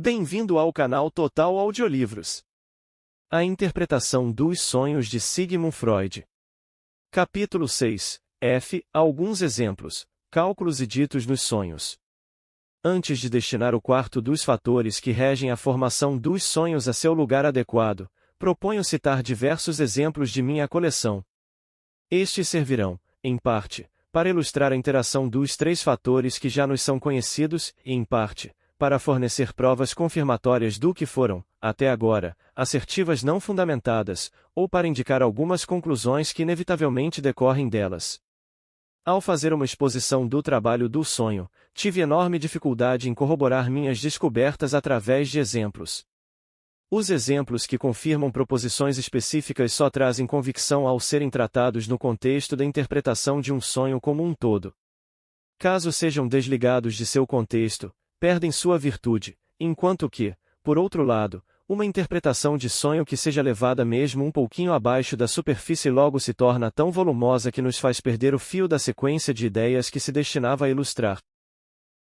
Bem-vindo ao canal Total Audiolivros. A interpretação dos sonhos de Sigmund Freud. Capítulo 6. F. Alguns exemplos, cálculos e ditos nos sonhos. Antes de destinar o quarto dos fatores que regem a formação dos sonhos a seu lugar adequado, proponho citar diversos exemplos de minha coleção. Estes servirão, em parte, para ilustrar a interação dos três fatores que já nos são conhecidos e, em parte, para fornecer provas confirmatórias do que foram, até agora, assertivas não fundamentadas, ou para indicar algumas conclusões que inevitavelmente decorrem delas. Ao fazer uma exposição do trabalho do sonho, tive enorme dificuldade em corroborar minhas descobertas através de exemplos. Os exemplos que confirmam proposições específicas só trazem convicção ao serem tratados no contexto da interpretação de um sonho como um todo. Caso sejam desligados de seu contexto, perdem sua virtude, enquanto que, por outro lado, uma interpretação de sonho que seja levada mesmo um pouquinho abaixo da superfície logo se torna tão volumosa que nos faz perder o fio da sequência de ideias que se destinava a ilustrar.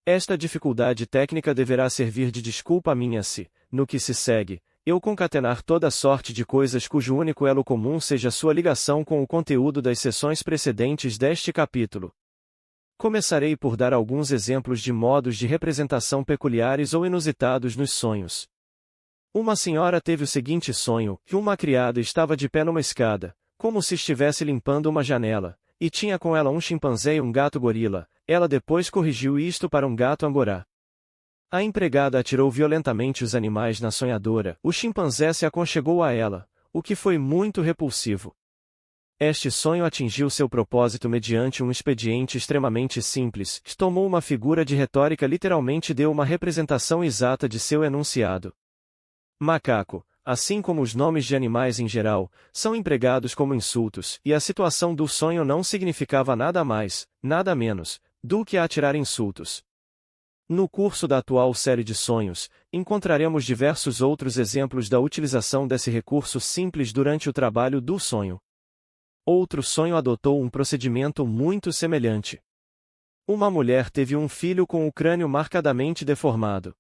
Esta dificuldade técnica deverá servir de desculpa minha se, no que se segue, eu concatenar toda sorte de coisas cujo único elo comum seja sua ligação com o conteúdo das sessões precedentes deste capítulo. Começarei por dar alguns exemplos de modos de representação peculiares ou inusitados nos sonhos. Uma senhora teve o seguinte sonho, que uma criada estava de pé numa escada, como se estivesse limpando uma janela, e tinha com ela um chimpanzé e um gato gorila. Ela depois corrigiu isto para um gato angorá. A empregada atirou violentamente os animais na sonhadora. O chimpanzé se aconchegou a ela, o que foi muito repulsivo. Este sonho atingiu seu propósito mediante um expediente extremamente simples. Tomou uma figura de retórica, literalmente deu uma representação exata de seu enunciado. Macaco, assim como os nomes de animais em geral, são empregados como insultos, e a situação do sonho não significava nada mais, nada menos, do que atirar insultos. No curso da atual série de sonhos, encontraremos diversos outros exemplos da utilização desse recurso simples durante o trabalho do sonho. Outro sonho adotou um procedimento muito semelhante. Uma mulher teve um filho com o crânio marcadamente deformado.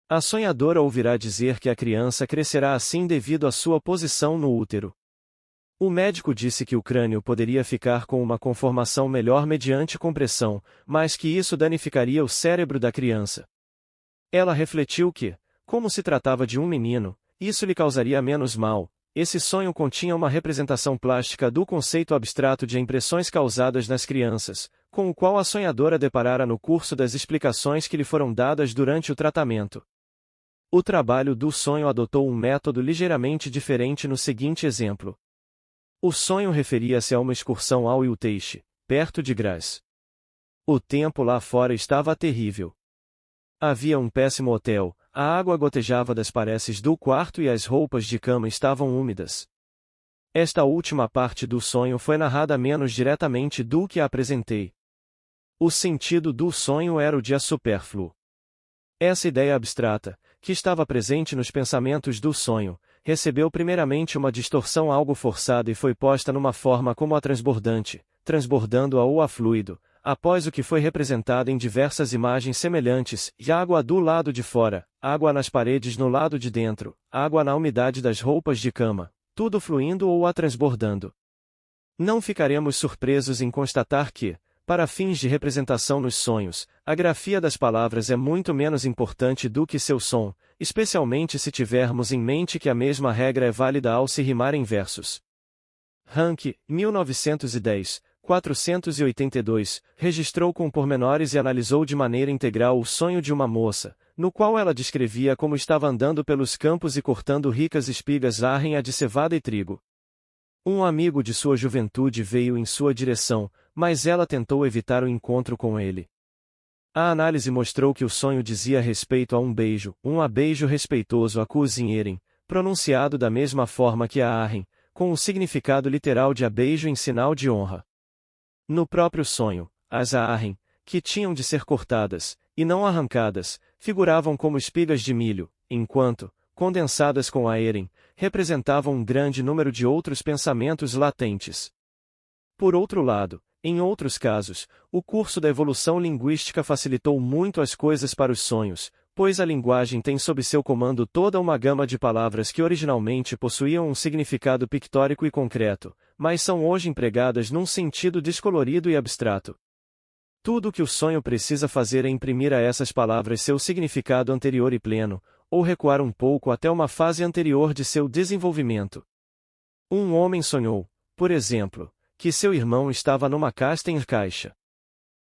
A sonhadora ouvirá dizer que a criança crescerá assim devido à sua posição no útero. O médico disse que o crânio poderia ficar com uma conformação melhor mediante compressão, mas que isso danificaria o cérebro da criança. Ela refletiu que, como se tratava de um menino, isso lhe causaria menos mal. Esse sonho continha uma representação plástica do conceito abstrato de impressões causadas nas crianças, com o qual a sonhadora deparara no curso das explicações que lhe foram dadas durante o tratamento. O trabalho do sonho adotou um método ligeiramente diferente no seguinte exemplo. O sonho referia-se a uma excursão ao Uteixe, perto de Graz. O tempo lá fora estava terrível. Havia um péssimo hotel, a água gotejava das paredes do quarto e as roupas de cama estavam úmidas. Esta última parte do sonho foi narrada menos diretamente do que a apresentei. O sentido do sonho era o de supérfluo. Essa ideia abstrata, que estava presente nos pensamentos do sonho, recebeu primeiramente uma distorção algo forçada e foi posta numa forma como a transbordante, transbordando-a ou a fluido, após o que foi representado em diversas imagens semelhantes, e água do lado de fora, água nas paredes no lado de dentro, água na umidade das roupas de cama, tudo fluindo ou a transbordando. Não ficaremos surpresos em constatar que, para fins de representação nos sonhos, a grafia das palavras é muito menos importante do que seu som, especialmente se tivermos em mente que a mesma regra é válida ao se rimar em versos. Rank, 1910, 482, registrou com pormenores e analisou de maneira integral o sonho de uma moça, no qual ela descrevia como estava andando pelos campos e cortando ricas espigas arrenha de cevada e trigo. Um amigo de sua juventude veio em sua direção, mas ela tentou evitar o encontro com ele. A análise mostrou que o sonho dizia respeito a um beijo respeitoso a cozinheirem, pronunciado da mesma forma que a arren, com o significado literal de a beijo em sinal de honra. No próprio sonho, as arren, que tinham de ser cortadas, e não arrancadas, figuravam como espigas de milho, enquanto, condensadas com a eren, representavam um grande número de outros pensamentos latentes. Por outro lado, em outros casos, o curso da evolução linguística facilitou muito as coisas para os sonhos, pois a linguagem tem sob seu comando toda uma gama de palavras que originalmente possuíam um significado pictórico e concreto, mas são hoje empregadas num sentido descolorido e abstrato. Tudo o que o sonho precisa fazer é imprimir a essas palavras seu significado anterior e pleno, ou recuar um pouco até uma fase anterior de seu desenvolvimento. Um homem sonhou, por exemplo, que seu irmão estava numa caixa.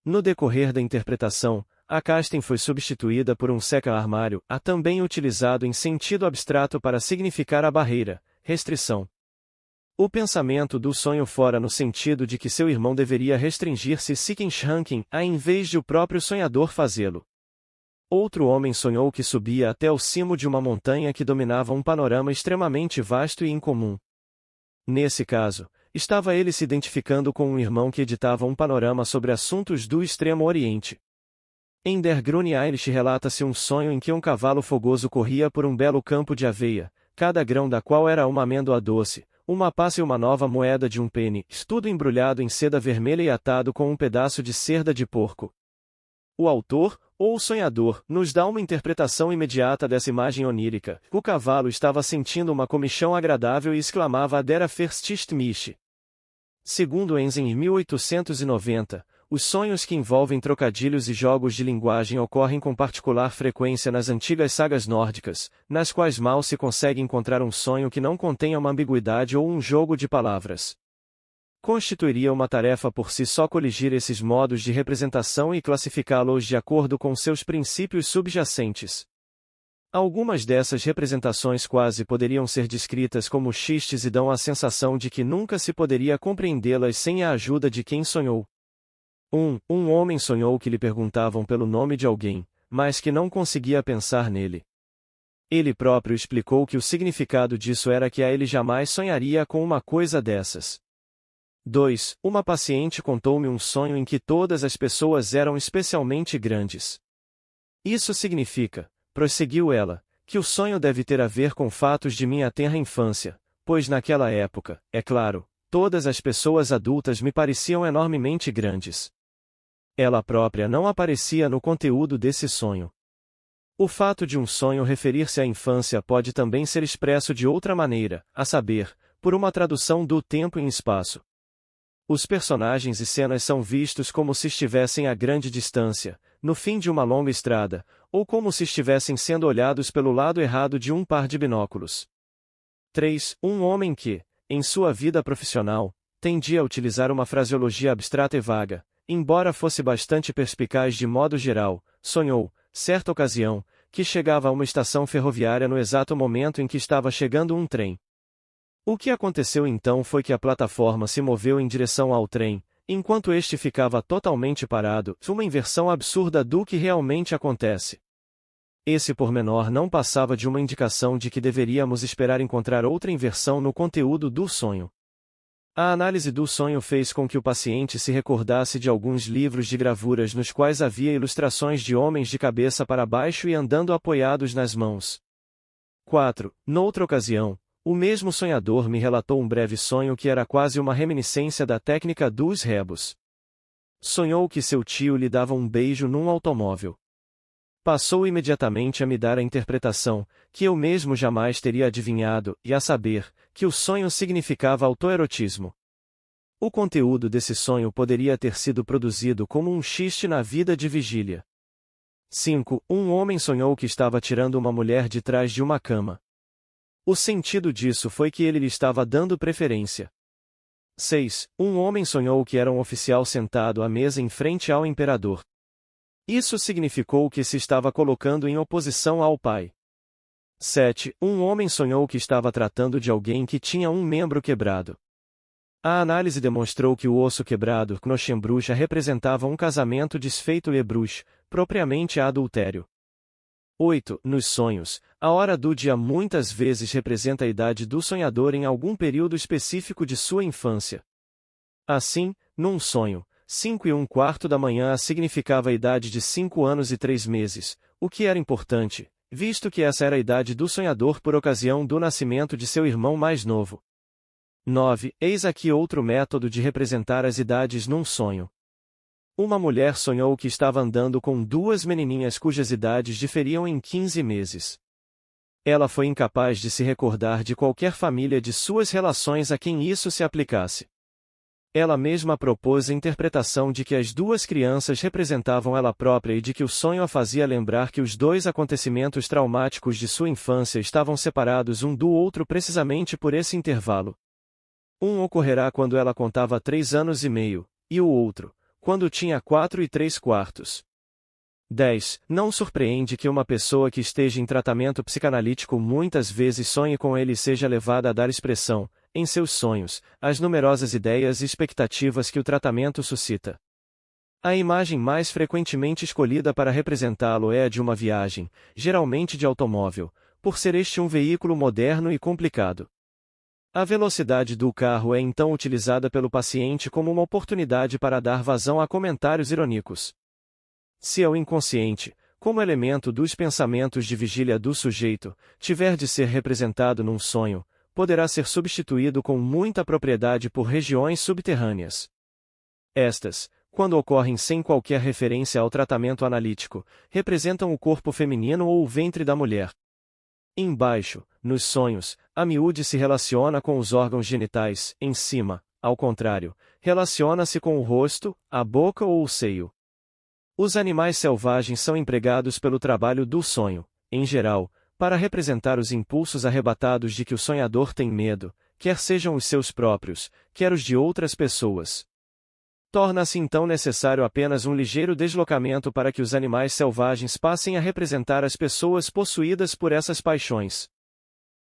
No decorrer da interpretação, a caixa foi substituída por um seca-armário, também utilizado em sentido abstrato para significar a barreira, restrição. O pensamento do sonho fora no sentido de que seu irmão deveria restringir-se em vez de o próprio sonhador fazê-lo. Outro homem sonhou que subia até o cimo de uma montanha que dominava um panorama extremamente vasto e incomum. Nesse caso, estava ele se identificando com um irmão que editava um panorama sobre assuntos do Extremo Oriente. Em Der Grüne Irish relata-se um sonho em que um cavalo fogoso corria por um belo campo de aveia, cada grão da qual era uma amêndoa doce, uma passa e uma nova moeda de um penny, tudo embrulhado em seda vermelha e atado com um pedaço de cerda de porco. O autor, ou o sonhador, nos dá uma interpretação imediata dessa imagem onírica. O cavalo estava sentindo uma comichão agradável e exclamava "Der First ist mich". Segundo Enzen em 1890, os sonhos que envolvem trocadilhos e jogos de linguagem ocorrem com particular frequência nas antigas sagas nórdicas, nas quais mal se consegue encontrar um sonho que não contenha uma ambiguidade ou um jogo de palavras. Constituiria uma tarefa por si só coligir esses modos de representação e classificá-los de acordo com seus princípios subjacentes. Algumas dessas representações quase poderiam ser descritas como xistes e dão a sensação de que nunca se poderia compreendê-las sem a ajuda de quem sonhou. Um homem sonhou que lhe perguntavam pelo nome de alguém, mas que não conseguia pensar nele. Ele próprio explicou que o significado disso era que ele jamais sonharia com uma coisa dessas. 2. Uma paciente contou-me um sonho em que todas as pessoas eram especialmente grandes. Isso significa, prosseguiu ela, que o sonho deve ter a ver com fatos de minha tenra infância, pois naquela época, é claro, todas as pessoas adultas me pareciam enormemente grandes. Ela própria não aparecia no conteúdo desse sonho. O fato de um sonho referir-se à infância pode também ser expresso de outra maneira, a saber, por uma tradução do tempo em espaço. Os personagens e cenas são vistos como se estivessem a grande distância, no fim de uma longa estrada, ou como se estivessem sendo olhados pelo lado errado de um par de binóculos. 3. Um homem que, em sua vida profissional, tendia a utilizar uma fraseologia abstrata e vaga, embora fosse bastante perspicaz de modo geral, sonhou, certa ocasião, que chegava a uma estação ferroviária no exato momento em que estava chegando um trem. O que aconteceu então foi que a plataforma se moveu em direção ao trem, enquanto este ficava totalmente parado, uma inversão absurda do que realmente acontece. Esse pormenor não passava de uma indicação de que deveríamos esperar encontrar outra inversão no conteúdo do sonho. A análise do sonho fez com que o paciente se recordasse de alguns livros de gravuras nos quais havia ilustrações de homens de cabeça para baixo e andando apoiados nas mãos. 4. Noutra ocasião, o mesmo sonhador me relatou um breve sonho que era quase uma reminiscência da técnica dos rebus. Sonhou que seu tio lhe dava um beijo num automóvel. Passou imediatamente a me dar a interpretação, que eu mesmo jamais teria adivinhado, e a saber, que o sonho significava autoerotismo. O conteúdo desse sonho poderia ter sido produzido como um xiste na vida de vigília. 5. Um homem sonhou que estava tirando uma mulher de trás de uma cama. O sentido disso foi que ele lhe estava dando preferência. 6. Um homem sonhou que era um oficial sentado à mesa em frente ao imperador. Isso significou que se estava colocando em oposição ao pai. 7. Um homem sonhou que estava tratando de alguém que tinha um membro quebrado. A análise demonstrou que o osso quebrado Knoschenbrüche representava um casamento desfeito Lebruche, propriamente adultério. 8. Nos sonhos, a hora do dia muitas vezes representa a idade do sonhador em algum período específico de sua infância. Assim, num sonho, 5:15 da manhã significava a idade de 5 anos e 3 meses, o que era importante, visto que essa era a idade do sonhador por ocasião do nascimento de seu irmão mais novo. 9. Eis aqui outro método de representar as idades num sonho. Uma mulher sonhou que estava andando com duas menininhas cujas idades diferiam em 15 meses. Ela foi incapaz de se recordar de qualquer família de suas relações a quem isso se aplicasse. Ela mesma propôs a interpretação de que as duas crianças representavam ela própria e de que o sonho a fazia lembrar que os dois acontecimentos traumáticos de sua infância estavam separados um do outro precisamente por esse intervalo. Um ocorrerá quando ela contava 3 anos e meio, e o outro, quando tinha 4 e 3/4. 10. Não surpreende que uma pessoa que esteja em tratamento psicanalítico muitas vezes sonhe com ele e seja levada a dar expressão, em seus sonhos, às numerosas ideias e expectativas que o tratamento suscita. A imagem mais frequentemente escolhida para representá-lo é a de uma viagem, geralmente de automóvel, por ser este um veículo moderno e complicado. A velocidade do carro é então utilizada pelo paciente como uma oportunidade para dar vazão a comentários irônicos. Se é o inconsciente, como elemento dos pensamentos de vigília do sujeito, tiver de ser representado num sonho, poderá ser substituído com muita propriedade por regiões subterrâneas. Estas, quando ocorrem sem qualquer referência ao tratamento analítico, representam o corpo feminino ou o ventre da mulher. Embaixo, nos sonhos, a miúde se relaciona com os órgãos genitais, em cima, ao contrário, relaciona-se com o rosto, a boca ou o seio. Os animais selvagens são empregados pelo trabalho do sonho, em geral, para representar os impulsos arrebatados de que o sonhador tem medo, quer sejam os seus próprios, quer os de outras pessoas. Torna-se então necessário apenas um ligeiro deslocamento para que os animais selvagens passem a representar as pessoas possuídas por essas paixões.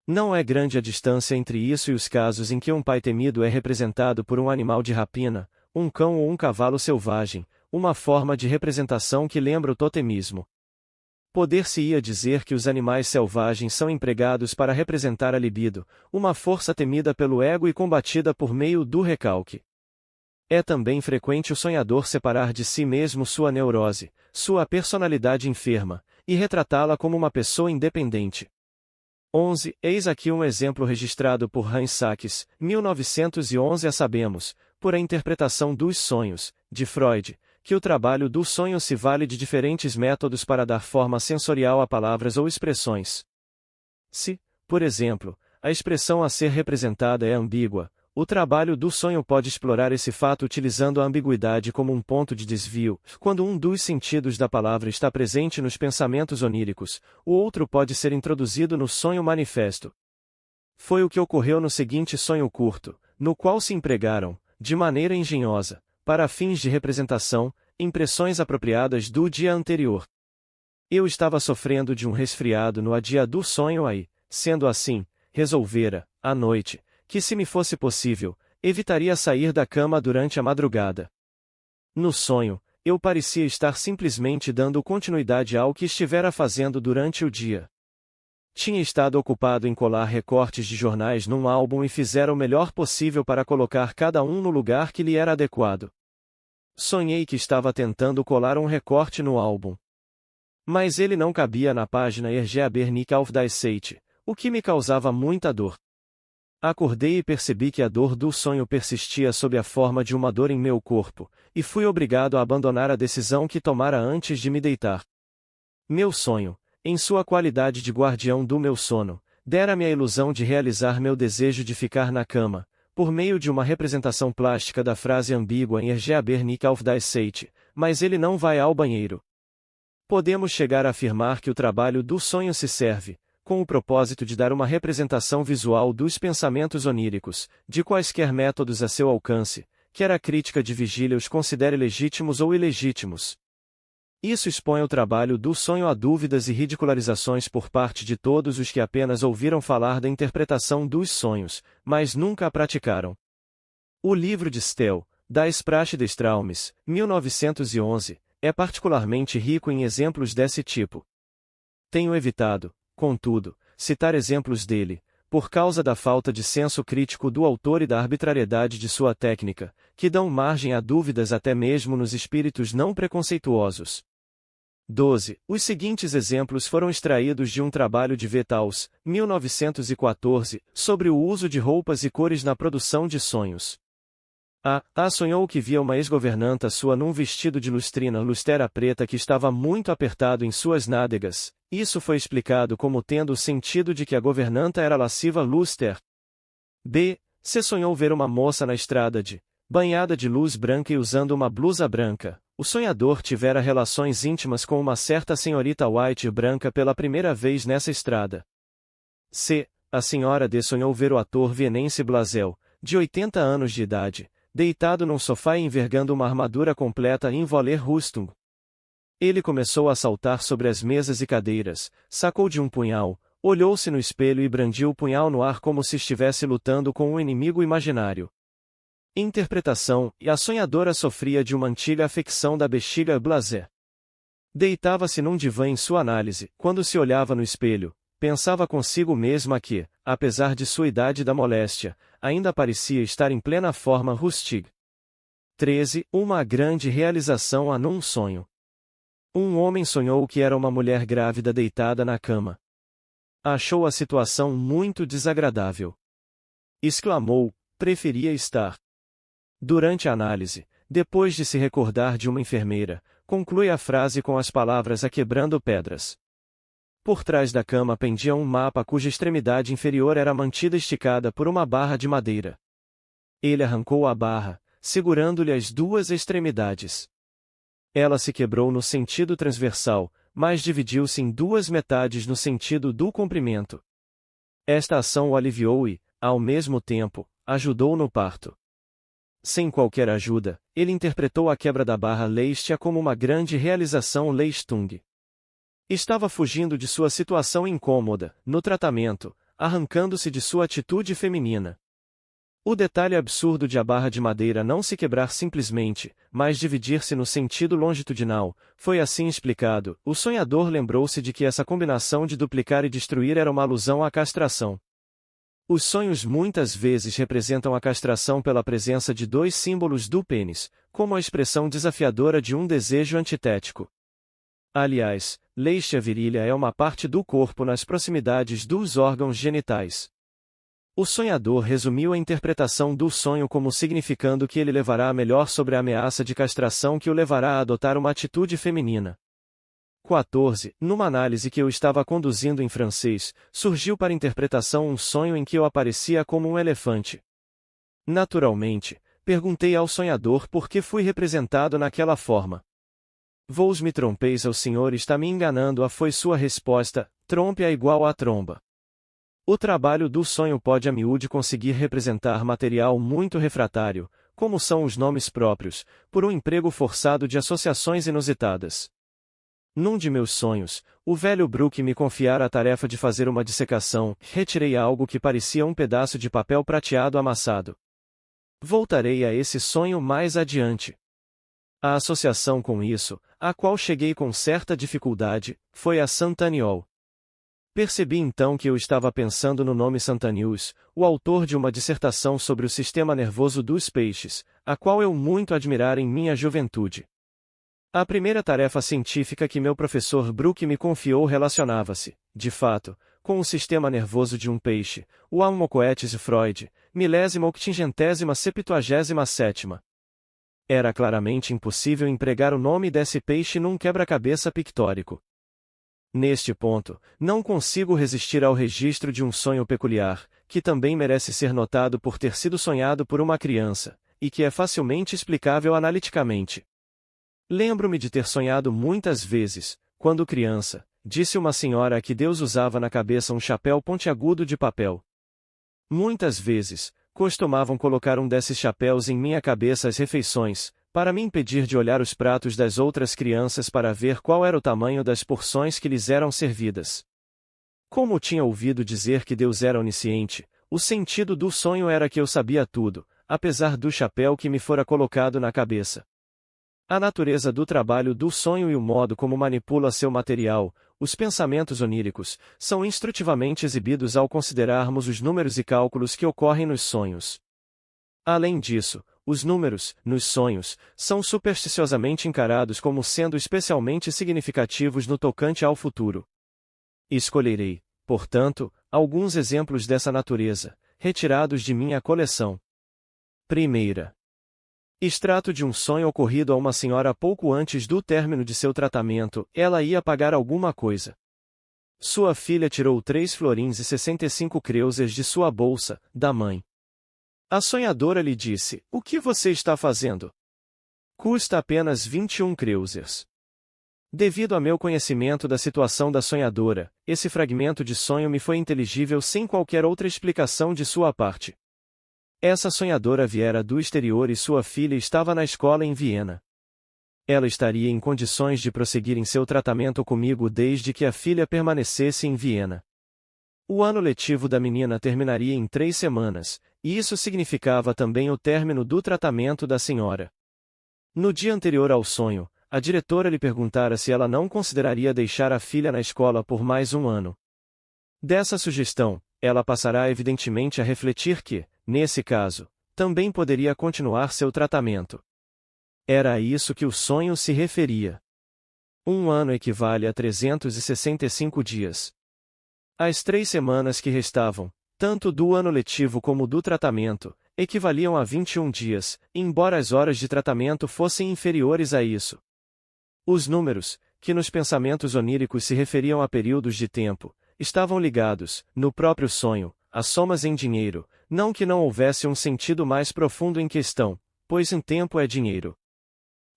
Não é grande a distância entre isso e os casos em que um pai temido é representado por um animal de rapina, um cão ou um cavalo selvagem, uma forma de representação que lembra o totemismo. Poder-se-ia dizer que os animais selvagens são empregados para representar a libido, uma força temida pelo ego e combatida por meio do recalque. É também frequente o sonhador separar de si mesmo sua neurose, sua personalidade enferma, e retratá-la como uma pessoa independente. 11. Eis aqui um exemplo registrado por Hans Sachs, 1911. Sabemos, por a interpretação dos sonhos, de Freud, que o trabalho do sonho se vale de diferentes métodos para dar forma sensorial a palavras ou expressões. Se, por exemplo, a expressão a ser representada é ambígua, o trabalho do sonho pode explorar esse fato utilizando a ambiguidade como um ponto de desvio. Quando um dos sentidos da palavra está presente nos pensamentos oníricos, o outro pode ser introduzido no sonho manifesto. Foi o que ocorreu no seguinte sonho curto, no qual se empregaram, de maneira engenhosa, para fins de representação, impressões apropriadas do dia anterior. Eu estava sofrendo de um resfriado no dia do sonho e, sendo assim, resolvera, à noite, que se me fosse possível, evitaria sair da cama durante a madrugada. No sonho, eu parecia estar simplesmente dando continuidade ao que estivera fazendo durante o dia. Tinha estado ocupado em colar recortes de jornais num álbum e fizera o melhor possível para colocar cada um no lugar que lhe era adequado. Sonhei que estava tentando colar um recorte no álbum. Mas ele não cabia na página Ergeabernick auf das Seite, o que me causava muita dor. Acordei e percebi que a dor do sonho persistia sob a forma de uma dor em meu corpo, e fui obrigado a abandonar a decisão que tomara antes de me deitar. Meu sonho, em sua qualidade de guardião do meu sono, dera-me a ilusão de realizar meu desejo de ficar na cama, por meio de uma representação plástica da frase ambígua em Ergeabernick auf das Seite, mas ele não vai ao banheiro. Podemos chegar a afirmar que o trabalho do sonho se serve, com o propósito de dar uma representação visual dos pensamentos oníricos, de quaisquer métodos a seu alcance, quer a crítica de vigília os considere legítimos ou ilegítimos. Isso expõe o trabalho do sonho a dúvidas e ridicularizações por parte de todos os que apenas ouviram falar da interpretação dos sonhos, mas nunca a praticaram. O livro de Stel, Das Sprache des Traumes, 1911, é particularmente rico em exemplos desse tipo. Tenho evitado, contudo, citar exemplos dele, por causa da falta de senso crítico do autor e da arbitrariedade de sua técnica, que dão margem a dúvidas até mesmo nos espíritos não preconceituosos. 12. Os seguintes exemplos foram extraídos de um trabalho de Vetals, 1914, sobre o uso de roupas e cores na produção de sonhos. A sonhou que via uma ex-governanta sua num vestido de lustrina lustera preta que estava muito apertado em suas nádegas. Isso foi explicado como tendo o sentido de que a governanta era lasciva luster. B. C sonhou ver uma moça na estrada banhada de luz branca e usando uma blusa branca. O sonhador tivera relações íntimas com uma certa senhorita White branca pela primeira vez nessa estrada. C. A senhora D sonhou ver o ator vienense Blazel, de 80 anos de idade, deitado num sofá e envergando uma armadura completa em voler Rüstung. Ele começou a saltar sobre as mesas e cadeiras, sacou de um punhal, olhou-se no espelho e brandiu o punhal no ar como se estivesse lutando com um inimigo imaginário. Interpretação: e a sonhadora sofria de uma antiga afecção da bexiga Blazer. Deitava-se num divã em sua análise, quando se olhava no espelho, pensava consigo mesma que, apesar de sua idade e da moléstia, ainda parecia estar em plena forma rústica. 13. Uma grande realização num sonho. Um homem sonhou que era uma mulher grávida deitada na cama. Achou a situação muito desagradável. Exclamou: preferia estar. Durante a análise, depois de se recordar de uma enfermeira, conclui a frase com as palavras: a quebrando pedras. Por trás da cama pendia um mapa cuja extremidade inferior era mantida esticada por uma barra de madeira. Ele arrancou a barra, segurando-lhe as duas extremidades. Ela se quebrou no sentido transversal, mas dividiu-se em duas metades no sentido do comprimento. Esta ação o aliviou e, ao mesmo tempo, ajudou no parto. Sem qualquer ajuda, ele interpretou a quebra da barra Leistia como uma grande realização Leistung. Estava fugindo de sua situação incômoda, no tratamento, arrancando-se de sua atitude feminina. O detalhe absurdo de a barra de madeira não se quebrar simplesmente, mas dividir-se no sentido longitudinal, foi assim explicado. O sonhador lembrou-se de que essa combinação de duplicar e destruir era uma alusão à castração. Os sonhos muitas vezes representam a castração pela presença de dois símbolos do pênis, como a expressão desafiadora de um desejo antitético. Aliás, leistia virilha é uma parte do corpo nas proximidades dos órgãos genitais. O sonhador resumiu a interpretação do sonho como significando que ele levará a melhor sobre a ameaça de castração que o levará a adotar uma atitude feminina. 14. Numa análise que eu estava conduzindo em francês, surgiu para interpretação um sonho em que eu aparecia como um elefante. Naturalmente, perguntei ao sonhador por que fui representado naquela forma. Vos me trompeis, o senhor está me enganando, foi sua resposta, trompe é igual a tromba. O trabalho do sonho pode a miúde conseguir representar material muito refratário, como são os nomes próprios, por um emprego forçado de associações inusitadas. Num de meus sonhos, o velho Brooke me confiara a tarefa de fazer uma dissecação, retirei algo que parecia um pedaço de papel prateado amassado. Voltarei a esse sonho mais adiante. A associação com isso, a qual cheguei com certa dificuldade, foi a Santaniol. Percebi então que eu estava pensando no nome Santanius, o autor de uma dissertação sobre o sistema nervoso dos peixes, a qual eu muito admirara em minha juventude. A primeira tarefa científica que meu professor Brooke me confiou relacionava-se, de fato, com o sistema nervoso de um peixe, o Almocoetes Freud, 1080-70-77. Era claramente impossível empregar o nome desse peixe num quebra-cabeça pictórico. Neste ponto, não consigo resistir ao registro de um sonho peculiar, que também merece ser notado por ter sido sonhado por uma criança, e que é facilmente explicável analiticamente. Lembro-me de ter sonhado muitas vezes, quando criança, disse uma senhora a que Deus usava na cabeça um chapéu pontiagudo de papel. Muitas vezes, costumavam colocar um desses chapéus em minha cabeça às refeições, para me impedir de olhar os pratos das outras crianças para ver qual era o tamanho das porções que lhes eram servidas. Como tinha ouvido dizer que Deus era onisciente, o sentido do sonho era que eu sabia tudo, apesar do chapéu que me fora colocado na cabeça. A natureza do trabalho do sonho e o modo como manipula seu material, os pensamentos oníricos, são instrutivamente exibidos ao considerarmos os números e cálculos que ocorrem nos sonhos. Além disso, os números, nos sonhos, são supersticiosamente encarados como sendo especialmente significativos no tocante ao futuro. Escolherei, portanto, alguns exemplos dessa natureza, retirados de minha coleção. Primeira. Extrato de um sonho ocorrido a uma senhora pouco antes do término de seu tratamento, ela ia pagar alguma coisa. Sua filha tirou 3 florins e 65 kreuzers de sua bolsa, da mãe. A sonhadora lhe disse: "O que você está fazendo? Custa apenas 21 kreuzers." Devido a meu conhecimento da situação da sonhadora, esse fragmento de sonho me foi inteligível sem qualquer outra explicação de sua parte. Essa sonhadora viera do exterior e sua filha estava na escola em Viena. Ela estaria em condições de prosseguir em seu tratamento comigo desde que a filha permanecesse em Viena. O ano letivo da menina terminaria em 3 semanas, e isso significava também o término do tratamento da senhora. No dia anterior ao sonho, a diretora lhe perguntara se ela não consideraria deixar a filha na escola por mais um ano. Dessa sugestão, ela passará evidentemente a refletir que, nesse caso, também poderia continuar seu tratamento. Era a isso que o sonho se referia. Um ano equivale a 365 dias. As 3 semanas que restavam, tanto do ano letivo como do tratamento, equivaliam a 21 dias, embora as horas de tratamento fossem inferiores a isso. Os números, que nos pensamentos oníricos se referiam a períodos de tempo, estavam ligados, no próprio sonho, a somas em dinheiro, não que não houvesse um sentido mais profundo em questão, pois em tempo é dinheiro.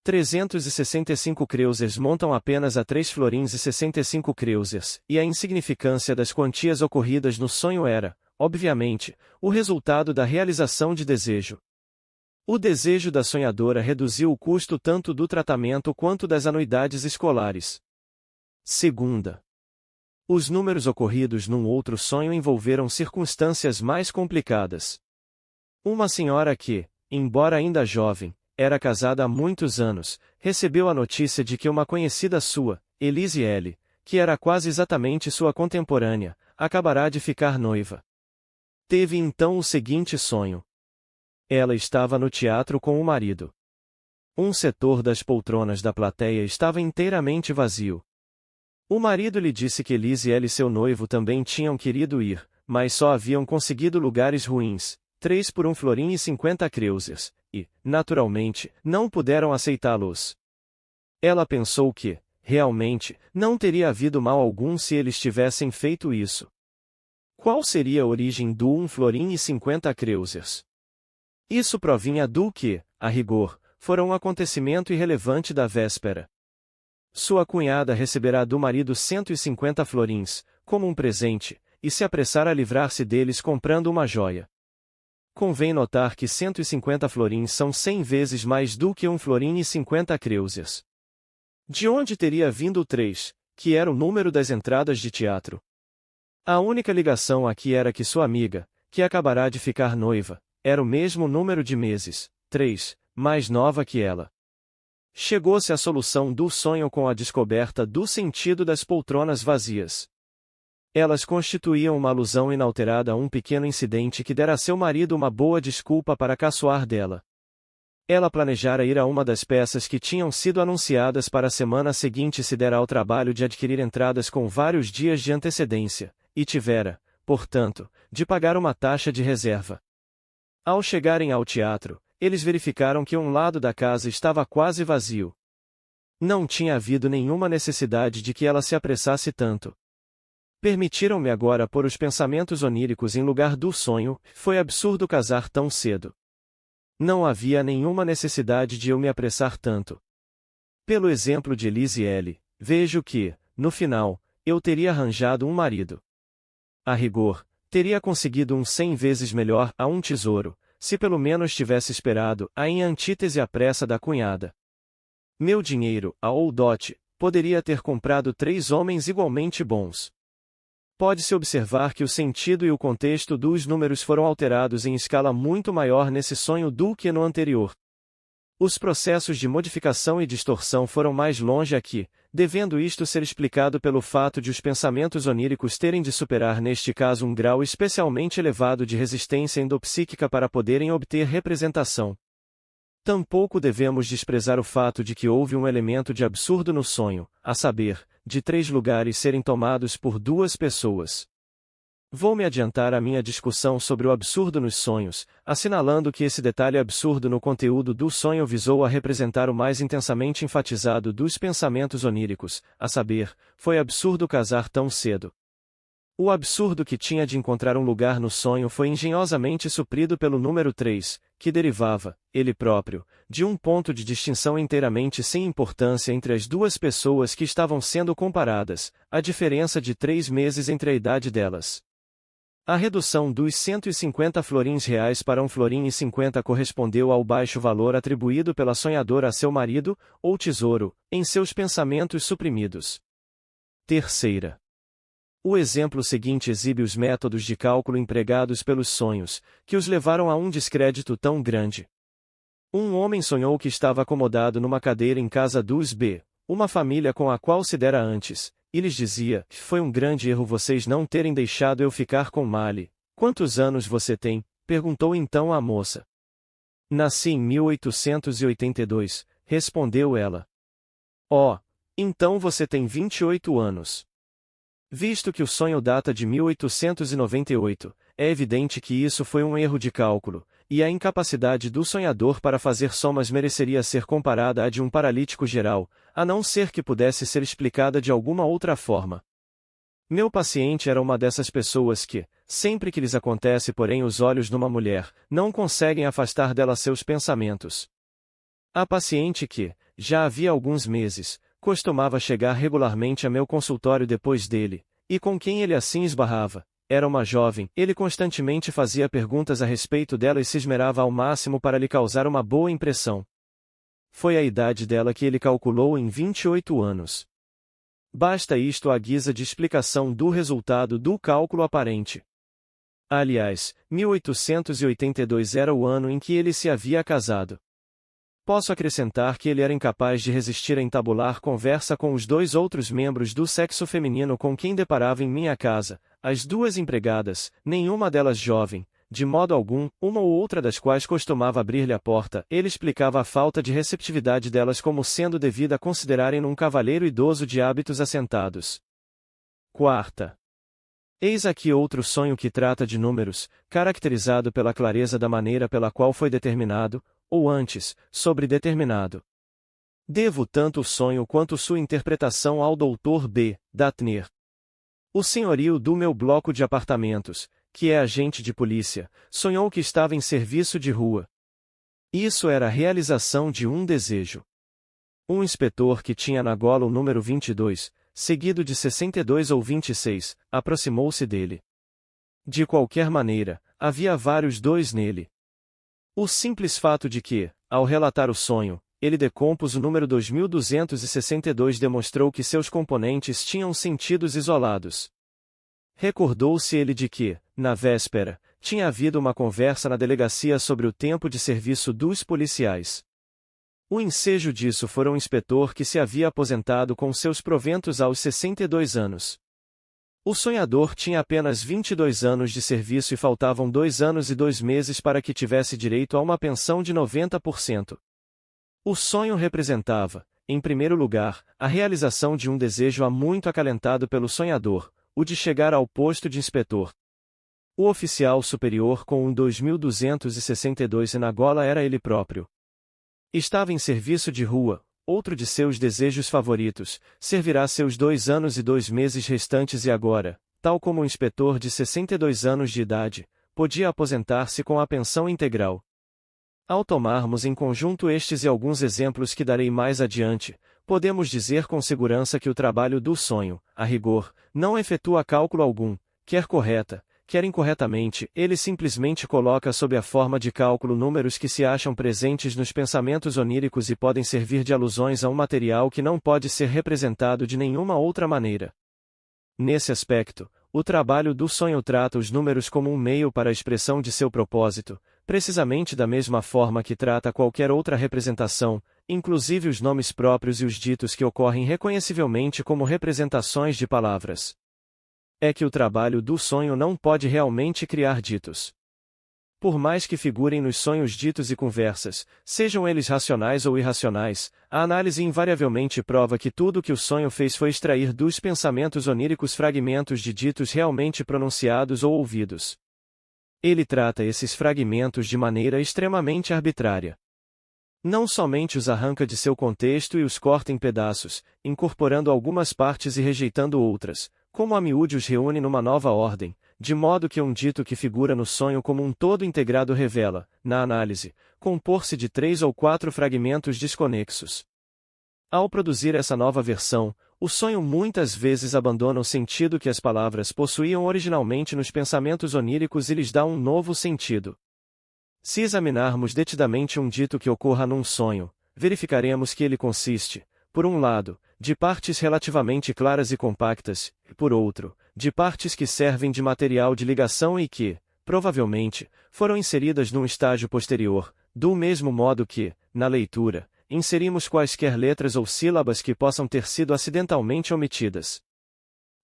365 kreuzers montam apenas a 3 florins e 65 kreuzers, e a insignificância das quantias ocorridas no sonho era, obviamente, o resultado da realização de desejo. O desejo da sonhadora reduziu o custo tanto do tratamento quanto das anuidades escolares. Segunda. Os números ocorridos num outro sonho envolveram circunstâncias mais complicadas. Uma senhora que, embora ainda jovem, era casada há muitos anos, recebeu a notícia de que uma conhecida sua, Elise L., que era quase exatamente sua contemporânea, acabará de ficar noiva. Teve então o seguinte sonho. Ela estava no teatro com o marido. Um setor das poltronas da plateia estava inteiramente vazio. O marido lhe disse que Elise e seu noivo também tinham querido ir, mas só haviam conseguido lugares ruins, 3 por 1 florim e 50 kreuzers, e, naturalmente, não puderam aceitá-los. Ela pensou que, realmente, não teria havido mal algum se eles tivessem feito isso. Qual seria a origem do 1 florim e 50 kreuzers? Isso provinha do que, a rigor, fora um acontecimento irrelevante da véspera. Sua cunhada receberá do marido 150 florins, como um presente, e se apressar a livrar-se deles comprando uma joia. Convém notar que 150 florins são 100 vezes mais do que 1 florim e 50 kreuzers. De onde teria vindo o 3, que era o número das entradas de teatro? A única ligação aqui era que sua amiga, que acabará de ficar noiva, era o mesmo número de meses, 3, mais nova que ela. Chegou-se à solução do sonho com a descoberta do sentido das poltronas vazias. Elas constituíam uma alusão inalterada a um pequeno incidente que dera a seu marido uma boa desculpa para caçoar dela. Ela planejara ir a uma das peças que tinham sido anunciadas para a semana seguinte e se dera ao trabalho de adquirir entradas com vários dias de antecedência, e tivera, portanto, de pagar uma taxa de reserva. Ao chegarem ao teatro, eles verificaram que um lado da casa estava quase vazio. Não tinha havido nenhuma necessidade de que ela se apressasse tanto. Permitiram-me agora pôr os pensamentos oníricos em lugar do sonho, foi absurdo casar tão cedo. Não havia nenhuma necessidade de eu me apressar tanto. Pelo exemplo de Elise L., vejo que, no final, eu teria arranjado um marido. A rigor, teria conseguido um 100 vezes melhor a um tesouro, se pelo menos tivesse esperado a em antítese à pressa da cunhada. Meu dinheiro, a ou dote, poderia ter comprado 3 homens igualmente bons. Pode-se observar que o sentido e o contexto dos números foram alterados em escala muito maior nesse sonho do que no anterior. Os processos de modificação e distorção foram mais longe aqui, devendo isto ser explicado pelo fato de os pensamentos oníricos terem de superar neste caso um grau especialmente elevado de resistência endopsíquica para poderem obter representação. Tampouco devemos desprezar o fato de que houve um elemento de absurdo no sonho, a saber, de 3 lugares serem tomados por 2 pessoas. Vou me adiantar à minha discussão sobre o absurdo nos sonhos, assinalando que esse detalhe absurdo no conteúdo do sonho visou a representar o mais intensamente enfatizado dos pensamentos oníricos, a saber, foi absurdo casar tão cedo. O absurdo que tinha de encontrar um lugar no sonho foi engenhosamente suprido pelo número 3, que derivava, ele próprio, de um ponto de distinção inteiramente sem importância entre as duas pessoas que estavam sendo comparadas, a diferença de 3 meses entre a idade delas. A redução dos 150 florins reais para 1,50 correspondeu ao baixo valor atribuído pela sonhadora a seu marido, ou tesouro, em seus pensamentos suprimidos. Terceira. O exemplo seguinte exibe os métodos de cálculo empregados pelos sonhos, que os levaram a um descrédito tão grande. Um homem sonhou que estava acomodado numa cadeira em casa dos B, uma família com a qual se dera antes, e lhes dizia: foi um grande erro vocês não terem deixado eu ficar com Mali. Quantos anos você tem? Perguntou então a moça. Nasci em 1882, respondeu ela. Oh, então você tem 28 anos. Visto que o sonho data de 1898, é evidente que isso foi um erro de cálculo, e a incapacidade do sonhador para fazer somas mereceria ser comparada à de um paralítico geral, a não ser que pudesse ser explicada de alguma outra forma. Meu paciente era uma dessas pessoas que, sempre que lhes acontece porém os olhos numa mulher, não conseguem afastar dela seus pensamentos. A paciente que, já havia alguns meses, costumava chegar regularmente a meu consultório depois dele, e com quem ele assim esbarrava, era uma jovem, ele constantemente fazia perguntas a respeito dela e se esmerava ao máximo para lhe causar uma boa impressão. Foi a idade dela que ele calculou em 28 anos. Basta isto à guisa de explicação do resultado do cálculo aparente. Aliás, 1882 era o ano em que ele se havia casado. Posso acrescentar que ele era incapaz de resistir a entabular conversa com os dois outros membros do sexo feminino com quem deparava em minha casa, as duas empregadas, nenhuma delas jovem, de modo algum, uma ou outra das quais costumava abrir-lhe a porta. Ele explicava a falta de receptividade delas como sendo devida a considerarem-no um cavalheiro idoso de hábitos assentados. Quarta. Eis aqui outro sonho que trata de números, caracterizado pela clareza da maneira pela qual foi determinado, ou antes, sobredeterminado. Devo tanto o sonho quanto sua interpretação ao Dr. B. Datner. O senhorio do meu bloco de apartamentos, que é agente de polícia, sonhou que estava em serviço de rua. Isso era a realização de um desejo. Um inspetor que tinha na gola o número 22, seguido de 62 ou 26, aproximou-se dele. De qualquer maneira, havia vários 2 nele. O simples fato de que, ao relatar o sonho, ele decompôs o número 2262 demonstrou que seus componentes tinham sentidos isolados. Recordou-se ele de que, na véspera, tinha havido uma conversa na delegacia sobre o tempo de serviço dos policiais. O ensejo disso fora um inspetor que se havia aposentado com seus proventos aos 62 anos. O sonhador tinha apenas 22 anos de serviço e faltavam 2 anos e 2 meses para que tivesse direito a uma pensão de 90%. O sonho representava, em primeiro lugar, a realização de um desejo há muito acalentado pelo sonhador, o de chegar ao posto de inspetor. O oficial superior com um 2262 na gola era ele próprio. Estava em serviço de rua. Outro de seus desejos favoritos, servirá seus 2 anos e 2 meses restantes e agora, tal como o inspetor de 62 anos de idade, podia aposentar-se com a pensão integral. Ao tomarmos em conjunto estes e alguns exemplos que darei mais adiante, podemos dizer com segurança que o trabalho do sonho, a rigor, não efetua cálculo algum, quer correta, quer incorretamente, ele simplesmente coloca sob a forma de cálculo números que se acham presentes nos pensamentos oníricos e podem servir de alusões a um material que não pode ser representado de nenhuma outra maneira. Nesse aspecto, o trabalho do sonho trata os números como um meio para a expressão de seu propósito, precisamente da mesma forma que trata qualquer outra representação, inclusive os nomes próprios e os ditos que ocorrem reconhecivelmente como representações de palavras. É que o trabalho do sonho não pode realmente criar ditos. Por mais que figurem nos sonhos ditos e conversas, sejam eles racionais ou irracionais, a análise invariavelmente prova que tudo o que o sonho fez foi extrair dos pensamentos oníricos fragmentos de ditos realmente pronunciados ou ouvidos. Ele trata esses fragmentos de maneira extremamente arbitrária. Não somente os arranca de seu contexto e os corta em pedaços, incorporando algumas partes e rejeitando outras, como a miúde os reúne numa nova ordem, de modo que um dito que figura no sonho como um todo integrado revela, na análise, compor-se de 3 ou 4 fragmentos desconexos. Ao produzir essa nova versão, o sonho muitas vezes abandona o sentido que as palavras possuíam originalmente nos pensamentos oníricos e lhes dá um novo sentido. Se examinarmos detidamente um dito que ocorra num sonho, verificaremos que ele consiste, por um lado, de partes relativamente claras e compactas, e por outro, de partes que servem de material de ligação e que, provavelmente, foram inseridas num estágio posterior, do mesmo modo que, na leitura, inserimos quaisquer letras ou sílabas que possam ter sido acidentalmente omitidas.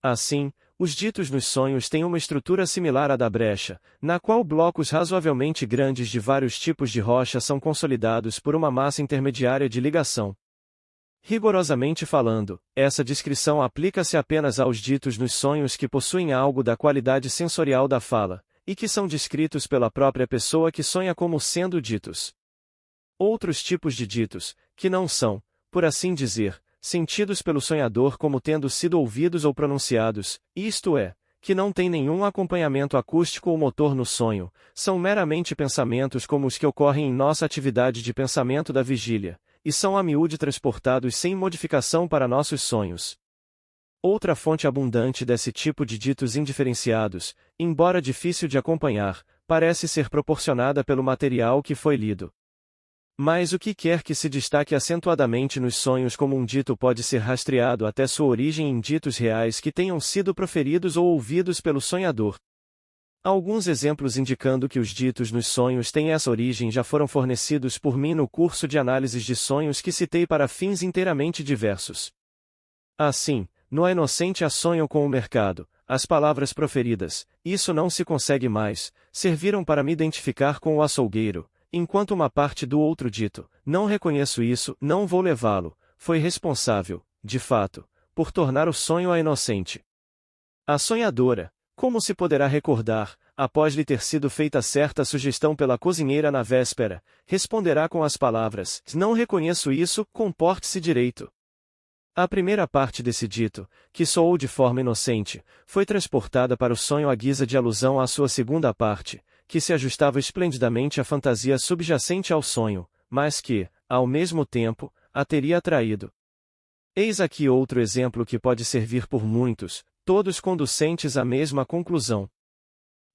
Assim, os ditos nos sonhos têm uma estrutura similar à da brecha, na qual blocos razoavelmente grandes de vários tipos de rocha são consolidados por uma massa intermediária de ligação. Rigorosamente falando, essa descrição aplica-se apenas aos ditos nos sonhos que possuem algo da qualidade sensorial da fala, e que são descritos pela própria pessoa que sonha como sendo ditos. Outros tipos de ditos, que não são, por assim dizer, sentidos pelo sonhador como tendo sido ouvidos ou pronunciados, isto é, que não têm nenhum acompanhamento acústico ou motor no sonho, são meramente pensamentos como os que ocorrem em nossa atividade de pensamento da vigília, e são a miúde transportados sem modificação para nossos sonhos. Outra fonte abundante desse tipo de ditos indiferenciados, embora difícil de acompanhar, parece ser proporcionada pelo material que foi lido. Mas o que quer que se destaque acentuadamente nos sonhos como um dito pode ser rastreado até sua origem em ditos reais que tenham sido proferidos ou ouvidos pelo sonhador. Alguns exemplos indicando que os ditos nos sonhos têm essa origem já foram fornecidos por mim no curso de análises de sonhos que citei para fins inteiramente diversos. Assim, no A Inocente a Sonho com o Mercado, as palavras proferidas, isso não se consegue mais, serviram para me identificar com o açougueiro, enquanto uma parte do outro dito, não reconheço isso, não vou levá-lo, foi responsável, de fato, por tornar o sonho a inocente. A sonhadora, como se poderá recordar, após lhe ter sido feita certa sugestão pela cozinheira na véspera, responderá com as palavras: não reconheço isso, comporte-se direito. A primeira parte desse dito, que soou de forma inocente, foi transportada para o sonho à guisa de alusão à sua segunda parte, que se ajustava esplendidamente à fantasia subjacente ao sonho, mas que, ao mesmo tempo, a teria atraído. Eis aqui outro exemplo que pode servir por muitos, todos conducentes à mesma conclusão.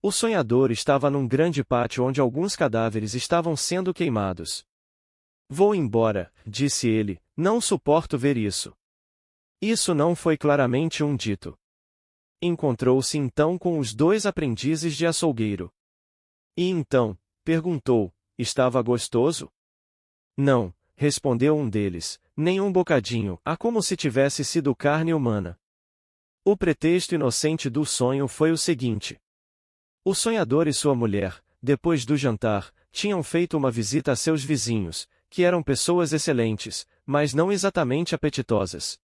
O sonhador estava num grande pátio onde alguns cadáveres estavam sendo queimados. Vou embora, disse ele, não suporto ver isso. Isso não foi claramente um dito. Encontrou-se então com os 2 aprendizes de açougueiro. E então, perguntou, estava gostoso? Não, respondeu um deles, nem um bocadinho, como se tivesse sido carne humana. O pretexto inocente do sonho foi o seguinte. O sonhador e sua mulher, depois do jantar, tinham feito uma visita a seus vizinhos, que eram pessoas excelentes, mas não exatamente apetitosas.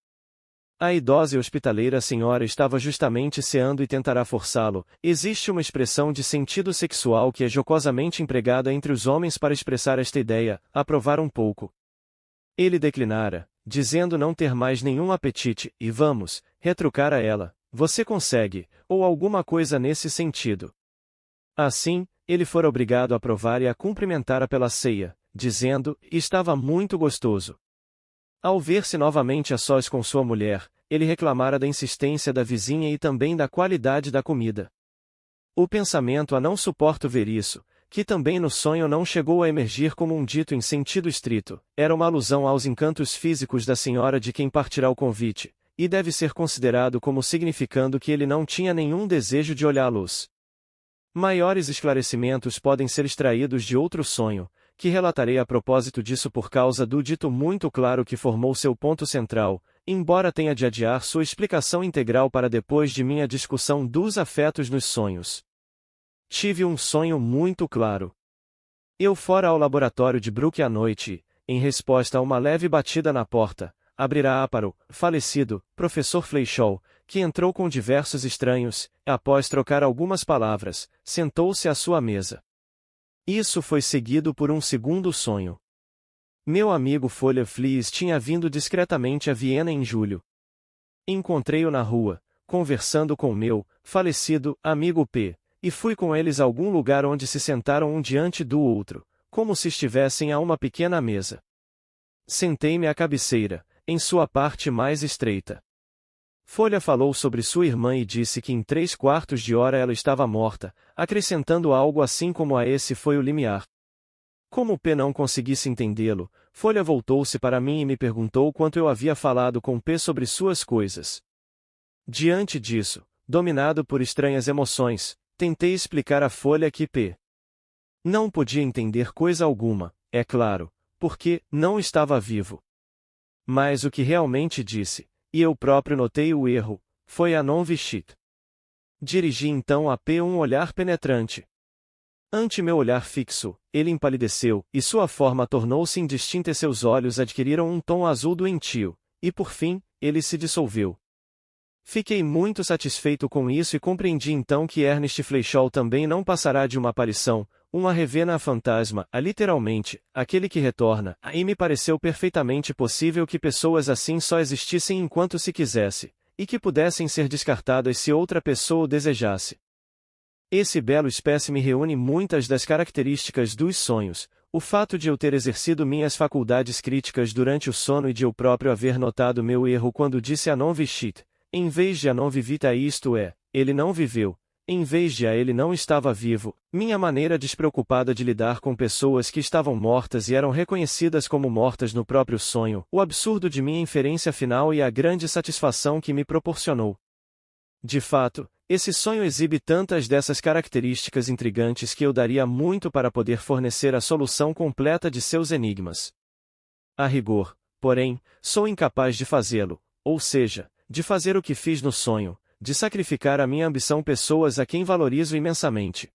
A idosa e hospitaleira senhora estava justamente ceando e tentará forçá-lo. Existe uma expressão de sentido sexual que é jocosamente empregada entre os homens para expressar esta ideia, aprovar um pouco. Ele declinara, dizendo não ter mais nenhum apetite, e vamos, retrucara ela, você consegue, ou alguma coisa nesse sentido. Assim, ele fora obrigado a provar e a cumprimentara pela ceia, dizendo, estava muito gostoso. Ao ver-se novamente a sós com sua mulher, ele reclamara da insistência da vizinha e também da qualidade da comida. O pensamento não suporto ver isso, que também no sonho não chegou a emergir como um dito em sentido estrito, era uma alusão aos encantos físicos da senhora de quem partirá o convite, e deve ser considerado como significando que ele não tinha nenhum desejo de olhá-los. Maiores esclarecimentos podem ser extraídos de outro sonho, que relatarei a propósito disso por causa do dito muito claro que formou seu ponto central, embora tenha de adiar sua explicação integral para depois de minha discussão dos afetos nos sonhos. Tive um sonho muito claro. Eu fora ao laboratório de Brooke à noite e, em resposta a uma leve batida na porta, abrirá para o falecido professor Fleischhall, que entrou com diversos estranhos, e após trocar algumas palavras, sentou-se à sua mesa. Isso foi seguido por um segundo sonho. Meu amigo Folha Flees tinha vindo discretamente a Viena em julho. Encontrei-o na rua, conversando com meu falecido amigo P, e fui com eles a algum lugar onde se sentaram um diante do outro, como se estivessem a uma pequena mesa. Sentei-me à cabeceira, em sua parte mais estreita. Folha falou sobre sua irmã e disse que em 3/4 de hora ela estava morta, acrescentando algo assim como a esse foi o limiar. Como P não conseguisse entendê-lo, Folha voltou-se para mim e me perguntou quanto eu havia falado com P sobre suas coisas. Diante disso, dominado por estranhas emoções, tentei explicar a Folha que P não podia entender coisa alguma, é claro, porque não estava vivo. Mas o que realmente disse, e eu próprio notei o erro, foi a non vicit. Dirigi então a P um olhar penetrante. Ante meu olhar fixo, ele empalideceu, e sua forma tornou-se indistinta e seus olhos adquiriram um tom azul doentio, e por fim, ele se dissolveu. Fiquei muito satisfeito com isso e compreendi então que Ernest Fleischhall também não passará de uma aparição, uma revena fantasma, a literalmente, aquele que retorna, e me pareceu perfeitamente possível que pessoas assim só existissem enquanto se quisesse, e que pudessem ser descartadas se outra pessoa o desejasse. Esse belo espécime reúne muitas das características dos sonhos, o fato de eu ter exercido minhas faculdades críticas durante o sono e de eu próprio haver notado meu erro quando disse a non vicit, em vez de a non vivita, isto é, ele não viveu, em vez de a ele não estava vivo, minha maneira despreocupada de lidar com pessoas que estavam mortas e eram reconhecidas como mortas no próprio sonho, o absurdo de minha inferência final e a grande satisfação que me proporcionou. De fato, esse sonho exibe tantas dessas características intrigantes que eu daria muito para poder fornecer a solução completa de seus enigmas. A rigor, porém, sou incapaz de fazê-lo, ou seja, de fazer o que fiz no sonho, de sacrificar a minha ambição pessoas a quem valorizo imensamente.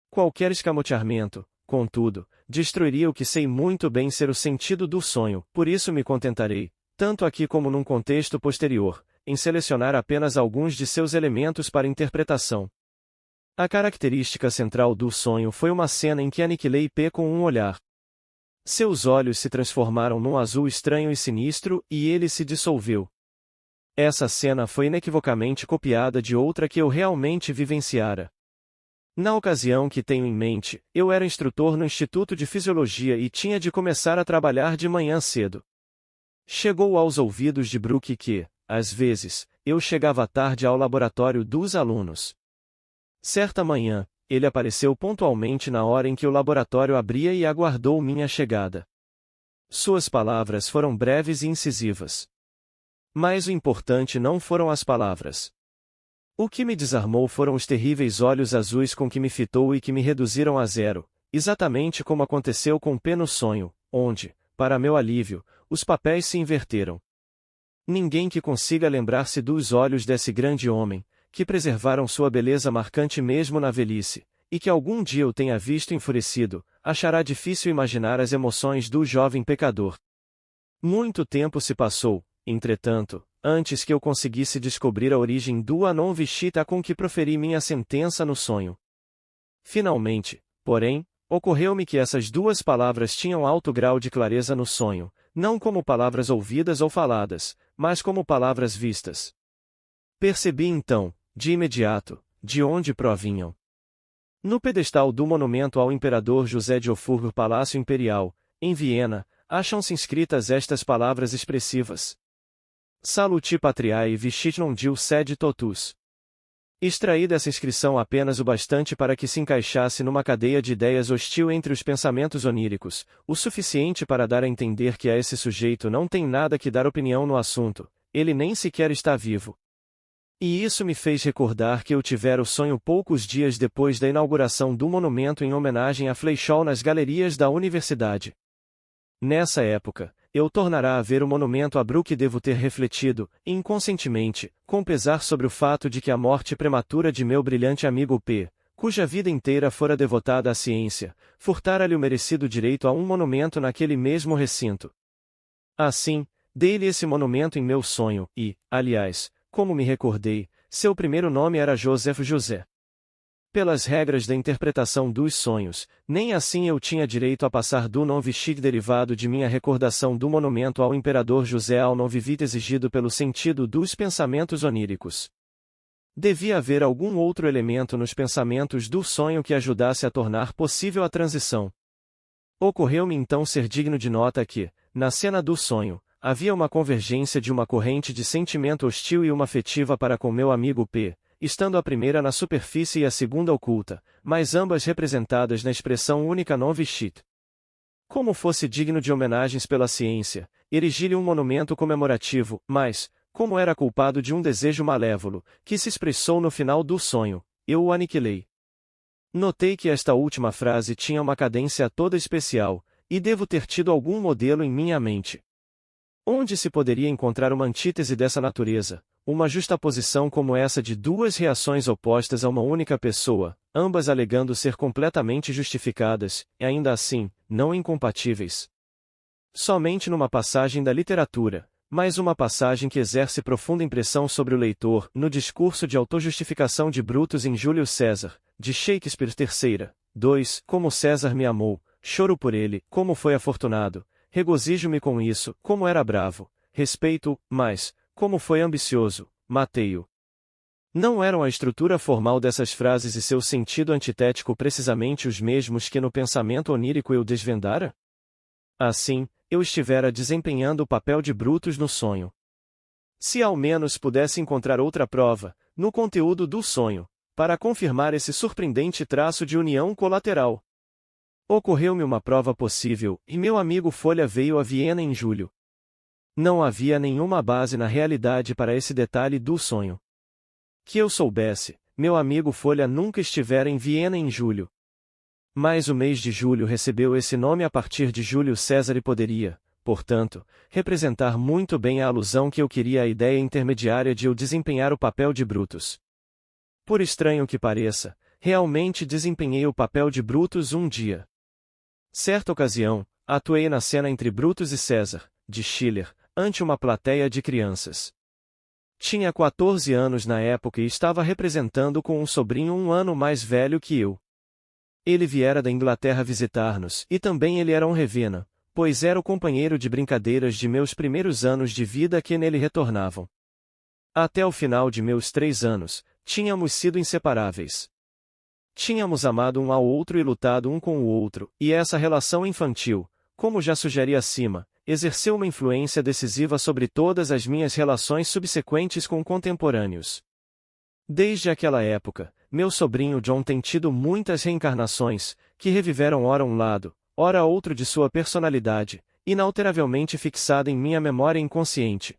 Qualquer escamoteamento, contudo, destruiria o que sei muito bem ser o sentido do sonho, por isso me contentarei, tanto aqui como num contexto posterior, em selecionar apenas alguns de seus elementos para interpretação. A característica central do sonho foi uma cena em que aniquilei P com um olhar. Seus olhos se transformaram num azul estranho e sinistro, e ele se dissolveu. Essa cena foi inequivocamente copiada de outra que eu realmente vivenciara. Na ocasião que tenho em mente, eu era instrutor no Instituto de Fisiologia e tinha de começar a trabalhar de manhã cedo. Chegou aos ouvidos de Brooke que, às vezes, eu chegava tarde ao laboratório dos alunos. Certa manhã, ele apareceu pontualmente na hora em que o laboratório abria e aguardou minha chegada. Suas palavras foram breves e incisivas. Mas o importante não foram as palavras. O que me desarmou foram os terríveis olhos azuis com que me fitou e que me reduziram a zero, exatamente como aconteceu com P no sonho, onde, para meu alívio, os papéis se inverteram. Ninguém que consiga lembrar-se dos olhos desse grande homem, que preservaram sua beleza marcante mesmo na velhice, e que algum dia eu tenha visto enfurecido, achará difícil imaginar as emoções do jovem pecador. Muito tempo se passou, entretanto, antes que eu conseguisse descobrir a origem do a non vicita com que proferi minha sentença no sonho. Finalmente, porém, ocorreu-me que essas duas palavras tinham alto grau de clareza no sonho, não como palavras ouvidas ou faladas, mas como palavras vistas. Percebi então, de imediato, de onde provinham. No pedestal do monumento ao imperador José de Ofurgo Palácio Imperial, em Viena, acham-se inscritas estas palavras expressivas. Saluti patriae vicit non diu sed totus. Extraí dessa inscrição apenas o bastante para que se encaixasse numa cadeia de ideias hostil entre os pensamentos oníricos, o suficiente para dar a entender que a esse sujeito não tem nada que dar opinião no assunto, ele nem sequer está vivo. E isso me fez recordar que eu tivera o sonho poucos dias depois da inauguração do monumento em homenagem a Fleischhall nas galerias da universidade. Nessa época, eu tornará a ver o monumento a Brooke e devo ter refletido, inconscientemente, com pesar sobre o fato de que a morte prematura de meu brilhante amigo P, cuja vida inteira fora devotada à ciência, furtara-lhe o merecido direito a um monumento naquele mesmo recinto. Assim, dei-lhe esse monumento em meu sonho, e, aliás, como me recordei, seu primeiro nome era Joseph José. Pelas regras da interpretação dos sonhos, nem assim eu tinha direito a passar do non vivit derivado de minha recordação do monumento ao imperador José ao non vivit exigido pelo sentido dos pensamentos oníricos. Devia haver algum outro elemento nos pensamentos do sonho que ajudasse a tornar possível a transição. Ocorreu-me então ser digno de nota que, na cena do sonho, havia uma convergência de uma corrente de sentimento hostil e uma afetiva para com meu amigo P, estando a primeira na superfície e a segunda oculta, mas ambas representadas na expressão única non vivit. Como fosse digno de homenagens pela ciência, erigi-lhe um monumento comemorativo, mas, como era culpado de um desejo malévolo, que se expressou no final do sonho, eu o aniquilei. Notei que esta última frase tinha uma cadência toda especial, e devo ter tido algum modelo em minha mente. Onde se poderia encontrar uma antítese dessa natureza, uma justaposição como essa de duas reações opostas a uma única pessoa, ambas alegando ser completamente justificadas, e ainda assim, não incompatíveis? Somente numa passagem da literatura, mas uma passagem que exerce profunda impressão sobre o leitor, no discurso de autojustificação de Brutus em Júlio César, de Shakespeare III, 2, como César me amou, choro por ele, como foi afortunado, regozijo-me com isso, como era bravo, respeito-o, mas, como foi ambicioso, matei-o. Não eram a estrutura formal dessas frases e seu sentido antitético precisamente os mesmos que no pensamento onírico eu desvendara? Assim, eu estivera desempenhando o papel de Brutus no sonho. Se ao menos pudesse encontrar outra prova, no conteúdo do sonho, para confirmar esse surpreendente traço de união colateral. Ocorreu-me uma prova possível, e meu amigo Folha veio a Viena em julho. Não havia nenhuma base na realidade para esse detalhe do sonho. Que eu soubesse, meu amigo Folha nunca estivera em Viena em julho. Mas o mês de julho recebeu esse nome a partir de Júlio César e poderia, portanto, representar muito bem a alusão que eu queria à ideia intermediária de eu desempenhar o papel de Brutus. Por estranho que pareça, realmente desempenhei o papel de Brutus um dia. Certa ocasião, atuei na cena entre Brutus e César, de Schiller, ante uma plateia de crianças. Tinha 14 anos na época e estava representando com um sobrinho um ano mais velho que eu. Ele viera da Inglaterra visitar-nos, e também ele era um revena, pois era o companheiro de brincadeiras de meus primeiros anos de vida que nele retornavam. Até o final de meus 3 anos, tínhamos sido inseparáveis. Tínhamos amado um ao outro e lutado um com o outro, e essa relação infantil, como já sugeri acima, exerceu uma influência decisiva sobre todas as minhas relações subsequentes com contemporâneos. Desde aquela época, meu sobrinho John tem tido muitas reencarnações, que reviveram ora um lado, ora outro de sua personalidade, inalteravelmente fixada em minha memória inconsciente.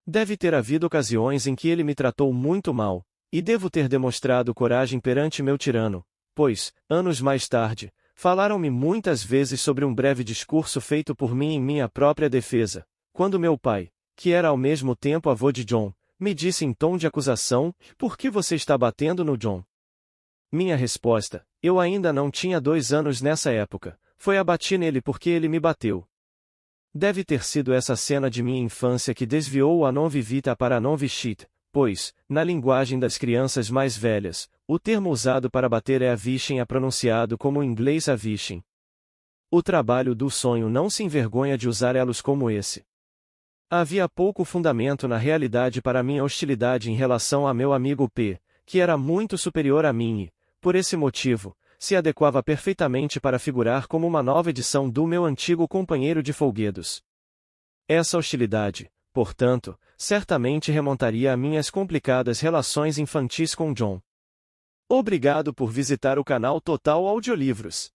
Deve ter havido ocasiões em que ele me tratou muito mal, e devo ter demonstrado coragem perante meu tirano, pois, anos mais tarde, falaram-me muitas vezes sobre um breve discurso feito por mim em minha própria defesa, quando meu pai, que era ao mesmo tempo avô de John, me disse em tom de acusação: "Por que você está batendo no John?" Minha resposta, eu ainda não tinha 2 anos nessa época, foi: abati nele porque ele me bateu. Deve ter sido essa cena de minha infância que desviou a non vivita para a non vivit, pois, na linguagem das crianças mais velhas, o termo usado para bater é avishing, é pronunciado como em inglês avishing. O trabalho do sonho não se envergonha de usar elos como esse. Havia pouco fundamento na realidade para minha hostilidade em relação a meu amigo P, que era muito superior a mim e, por esse motivo, se adequava perfeitamente para figurar como uma nova edição do meu antigo companheiro de folguedos. Essa hostilidade, portanto, certamente remontaria a minhas complicadas relações infantis com John. Obrigado por visitar o canal Total Audiolivros.